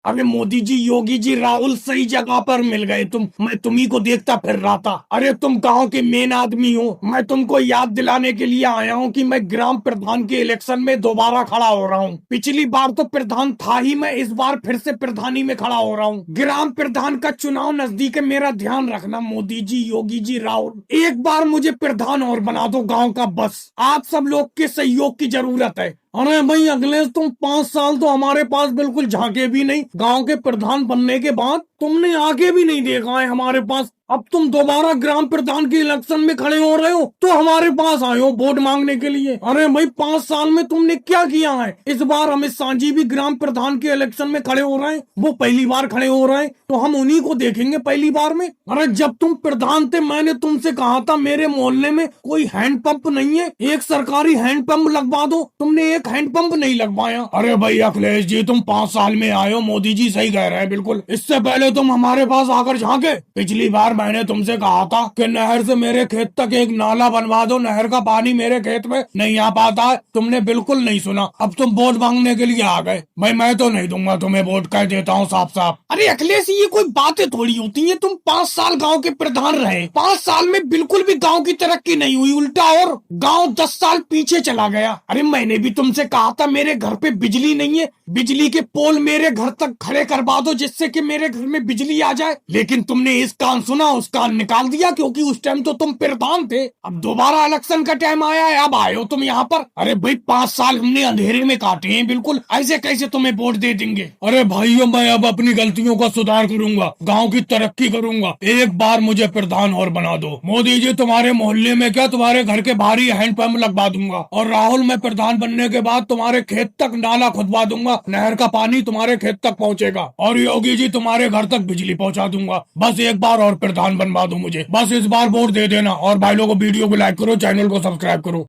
अरे मोदी जी, योगी जी, राहुल सही जगह पर मिल गए। मैं तुम्ही को देखता फिर रहा था। अरे तुम गांव के मेन आदमी हो। मैं तुमको याद दिलाने के लिए आया हूँ कि मैं ग्राम प्रधान के इलेक्शन में दोबारा खड़ा हो रहा हूँ। पिछली बार तो प्रधान था ही मैं, इस बार फिर से प्रधानी में खड़ा हो रहा हूँ। ग्राम प्रधान का चुनाव नजदीक है, मेरा ध्यान रखना मोदी जी, योगी जी, राहुल। एक बार मुझे प्रधान और बना दो गाँव का, बस आप सब लोग के सहयोग की जरूरत है। अरे भाई, अगले तुम 5 साल तो हमारे पास बिल्कुल झांके भी नहीं। गांव के प्रधान बनने के बाद तुमने आगे भी नहीं देखा है हमारे पास। अब तुम दोबारा ग्राम प्रधान के इलेक्शन में खड़े हो रहे हो तो हमारे पास आए हो वोट मांगने के लिए। अरे भाई, 5 साल में तुमने क्या किया है? इस बार अमित शाह जी भी ग्राम प्रधान के इलेक्शन में खड़े हो रहे हैं। वो पहली बार खड़े हो रहे हैं तो हम उन्हीं को देखेंगे पहली बार में। अरे जब तुम प्रधान थे मैंने तुमसे कहा था मेरे मोहल्ले में कोई हैंडपंप नहीं है, एक सरकारी हैंडपंप लगवा दो। तुमने एक हैंडपंप नहीं लगवाया। अरे भाई अखिलेश जी, तुम 5 साल में आए हो, मोदी जी सही कह रहे हैं बिल्कुल। इससे पहले तुम हमारे पास आकर झांके। पिछली बार मैंने तुमसे कहा था कि नहर से मेरे खेत तक एक नाला बनवा दो, नहर का पानी मेरे खेत में नहीं आ पाता है। तुमने बिल्कुल नहीं सुना। अब तुम वोट मांगने के लिए आ गए। भाई मैं तो नहीं दूंगा तुम्हें वोट, कह देता हूँ साफ साफ। अरे अखिलेश, ये कोई बातें थोड़ी होती है। तुम 5 साल गाँव के प्रधान रहे, 5 साल में बिल्कुल भी गाँव की तरक्की नहीं हुई, उल्टा और गाँव 10 साल पीछे चला गया। अरे मैंने भी तुमसे कहा था मेरे घर पे बिजली नहीं है, बिजली के पोल मेरे घर तक खड़े करवा दो जिससे कि मेरे घर में बिजली आ जाए। लेकिन तुमने इस कान सुना उस कान निकाल दिया, क्योंकि उस टाइम तो तुम प्रधान थे। अब दोबारा इलेक्शन का टाइम आया है, अब आए हो तुम यहाँ पर। अरे भाई 5 साल हमने अंधेरे में काटे हैं बिल्कुल, ऐसे कैसे तुम्हें वोट दे देंगे? अरे भाइयों, मैं अब अपनी गलतियों का सुधार करूंगा, गाँव की तरक्की करूंगा। एक बार मुझे प्रधान और बना दो। मोदी जी, तुम्हारे मोहल्ले में क्या, तुम्हारे घर के बाहर ही हैंडपंप लगवा दूंगा। और राहुल, मैं प्रधान बनने के बाद तुम्हारे खेत तक नाला खुदवा दूंगा, नहर का पानी तुम्हारे खेत तक पहुंचेगा। और योगी जी, तुम्हारे घर तक बिजली पहुंचा दूंगा। बस एक बार और प्रधान बनवा दो मुझे, बस इस बार वोट दे देना। और भाई लोगों, वीडियो को लाइक करो, चैनल को सब्सक्राइब करो।